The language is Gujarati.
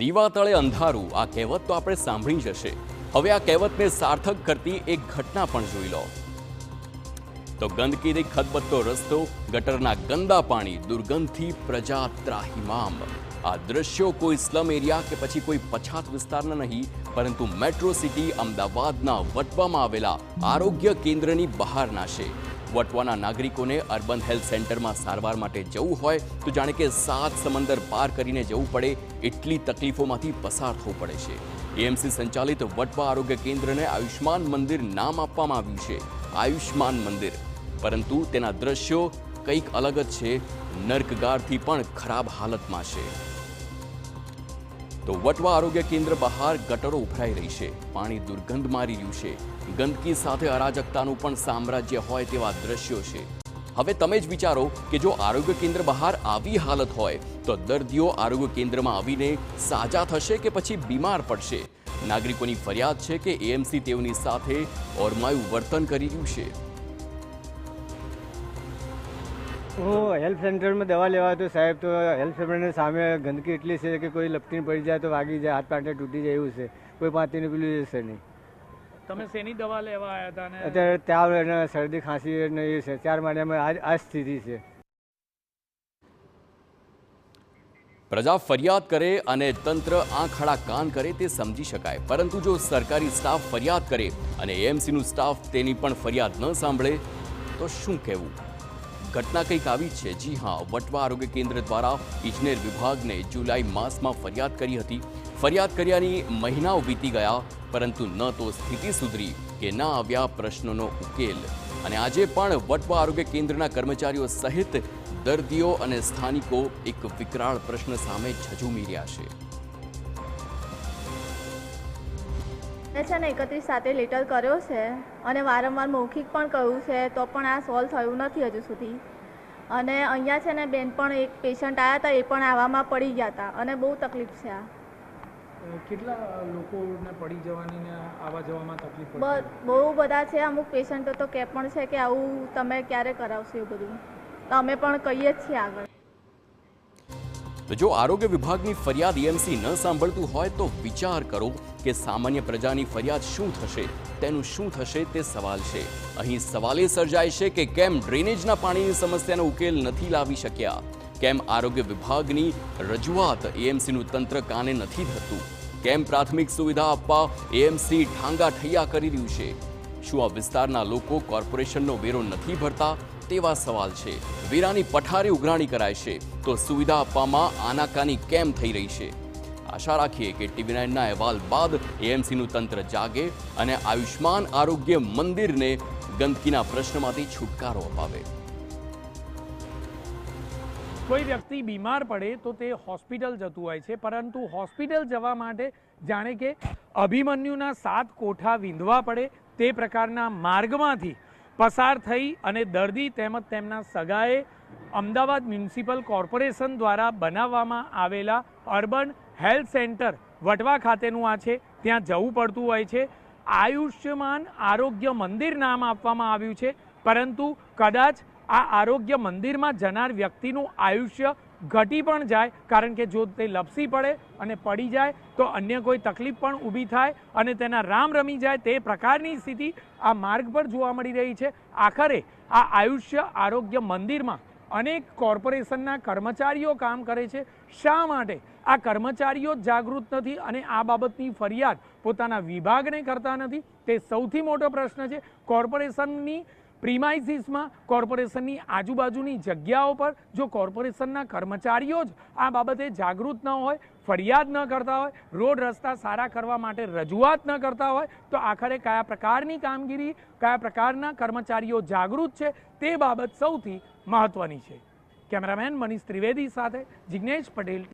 દીવા તળે અંધારું આ કહેવત તો આપણે સાંભળી જ હશે। હવે આ કહેવતને સાર્થક કરતી એક ઘટના પણ જોઈ લો। તો ગંદકીથી ખદબદતો રસ્તો, ગટરના ગંદા પાણી, દુર્ગંધથી પ્રજા ત્રાહિમામ। આ દ્રશ્યો કોઈ સ્લમ એરિયા કે પછી કોઈ પછાત વિસ્તારના નહીં, પરંતુ મેટ્રો સિટી અમદાવાદના વટવામાં આવેલા આરોગ્ય કેન્દ્રની બહારના છે। વટવાના નાગરિકોને અર્બન હેલ્થ સેન્ટરમાં સારવાર માટે જવું હોય તો જાણે કે 7 સમંદર પાર કરીને જવું પડે એટલી તકલીફોમાંથી પસાર થવું પડે છે। એએમસી સંચાલિત વટવા આરોગ્ય કેન્દ્રને આયુષ્માન મંદિર નામ આપવામાં આવ્યું છે। આયુષ્માન મંદિર, પરંતુ તેના દ્રશ્યો કંઈક અલગ જ છે। નર્કગારથી પણ ખરાબ હાલતમાં છે। તો વટવા આરોગ્ય કેન્દ્ર બહાર ગટરો ઉભરાઈ રહી છે, પાણી દુર્ગંધ મારી રહ્યું છે, ગંદકી સાથે અરાજકતાનું પણ સામ્રાજ્ય હોય તેવા દ્રશ્યો છે। હવે તમે જ વિચારો કે જો આરોગ્ય કેન્દ્ર બહાર આવી હાલત હોય તો દર્દીઓ આરોગ્ય કેન્દ્રમાં આવીને સાજા થશે કે પછી બીમાર પડશે? નાગરિકોની ફરિયાદ છે કે એએમસી તેઓની સાથે ઓરમાયું વર્તન કરી રહ્યું છે। હું હેલ્થ સેન્ટરમાં દવા લેવા તો સાહેબ, તો હેલ્થ સેન્ટરની સામે ગંદકી એટલી છે કે કોઈ લપટીને પડી જાય તો વાગી જાય, હાથ પાંટે તૂટી જાય એવું છે, કોઈ પાંતીને પેલું જશે નહીં। તમે શેની દવા લેવા આવ્યા હતા? ને અત્યારે તાવ અને શરદી ખાંસી ને એ છે, 4 મહિનામાં આ સ્થિતિ છે। પ્રજા ફરિયાદ કરે અને તંત્ર આંખ આડા કાન કરે તે સમજી શકાય, પરંતુ જો સરકારી સ્ટાફ ફરિયાદ કરે અને એએમસીનું સ્ટાફ તેની પણ ફરિયાદ ન સાંભળે તો શું કહેવું? ઘટના કંઈક આવી છે। જી હા, વટવા આરોગ્ય કેન્દ્ર દ્વારા ઇજનેર વિભાગને જુલાઈ માસમાં ફરિયાદ કરી હતી। ફરિયાદ કર્યાની મહિનાઓ વીતી ગયા, પરંતુ ન તો સ્થિતિ સુધરી કે ન આવ્યા પ્રશ્નોનો ઉકેલ। અને આજે પણ વટવા આરોગ્ય કેન્દ્રના કર્મચારીઓ સહિત દર્દીઓ અને સ્થાનિકો એક વિકરાળ પ્રશ્ન સામે ઝઝૂમી રહ્યા છે। મેં છે ને 31/7 લેટર કર્યો છે અને વારંવાર મૌખિક પણ કહ્યું છે, તો પણ આ સોલ્વ થયું નથી હજુ સુધી। અને અહીંયા છે ને બેન પણ એક પેશન્ટ આવ્યા હતા, એ પણ આવવામાં પડી ગયા હતા અને બહુ તકલીફ છે। આ કેટલા લોકોને પડી જવાની ને આવવા જવામાં તકલીફ પડે? બહુ બધા છે। અમુક પેશન્ટો તો કહે પણ છે કે આવું તમે ક્યારે કરાવશો એ બધું, તો અમે પણ કહીએ જ છીએ આગળ। તો જો આરોગ્ય વિભાગની ફરિયાદ એએમસી ન સાંભળતું હોય તો વિચાર કરો કે સામાન્ય પ્રજાની ફરિયાદ શું થશે, તેનું શું થશે તે સવાલ છે। અહીં સવાલ એ સર્જાય છે કે કેમ ડ્રેનેજના પાણીની સમસ્યાનો ઉકેલ નથી લાવી શક્યા? કેમ આરોગ્ય વિભાગની રજૂઆત એએમસીનું તંત્ર કાને નથી ધરતું? કેમ પ્રાથમિક સુવિધા આપવા એએમસી ઠાંગા ઠૈયા કરી રહ્યું છે? શું આ વિસ્તારના લોકો કોર્પોરેશનનો વેરો નથી ભરતા? તેવા સવાલ છે। વેરાની પઠારે ઉઘરાણી કરાય છે તો સુવિધા આપવામાં આનાકાની કેમ થઈ રહી છે? આશા રાખીએ કે TV9ના અહેવાલ બાદ એએમસીનું તંત્ર જાગે અને આયુષ્માન આરોગ્ય મંદિરને ગંદકીના પ્રશ્નમાંથી છુટકારો અપાવે। કોઈ વ્યક્તિ બીમાર પડે તો તે હોસ્પિટલ જતું હોય છે, પરંતુ હોસ્પિટલ જવા માટે જાણે કે અભિમન્યુના 7 કોઠા વીંધવા પડે તે પ્રકારના માર્ગમાંથી પસાર થઈ અને દર્દી તેમજ તેમના સગાએ અમદાવાદ મ્યુનિસિપલ કોર્પોરેશન દ્વારા બનાવવામાં આવેલા અર્બન હેલ્થ સેન્ટર વટવા ખાતેનું આ છે, ત્યાં જવું પડતું હોય છે। આયુષ્યમાન આરોગ્ય મંદિર નામ આપવામાં આવ્યું છે, પરંતુ કદાચ આ આરોગ્ય મંદિરમાં જનાર વ્યક્તિનું આયુષ્ય ઘટી પણ જાય, કારણ કે જો તે લપસી પડે અને પડી જાય તો અન્ય કોઈ તકલીફ પણ ઊભી થાય અને તેના રામ રમી જાય, તે પ્રકારની સ્થિતિ આ માર્ગ પર જોવા મળી રહી છે। આખરે આ આયુષ્ય આરોગ્ય મંદિરમાં અનેક કોર્પોરેશનના કર્મચારીઓ કામ કરે છે। શા માટે આ કર્મચારીઓ જાગૃત નથી અને આ બાબતની ફરિયાદ પોતાના વિભાગને કરતા નથી, તે સૌથી મોટો પ્રશ્ન છે। કોર્પોરેશનની પ્રીમાઇસીસમાં, કોર્પોરેશનની આજુબાજુની જગ્યાઓ પર જો કોર્પોરેશનના કર્મચારીઓ જ આ બાબતે જાગૃત ન હોય, ફરિયાદ ન કરતા હોય, રોડ રસ્તા સારા કરવા માટે રજૂઆત ન કરતા હોય, તો આખરે કયા પ્રકારની કામગીરી, કયા પ્રકારના કર્મચારીઓ જાગૃત છે તે બાબત સૌથી મહત્વની છે। કેમેરામેન મનીષ ત્રિવેદી સાથે જિગ્નેશ પટેલ।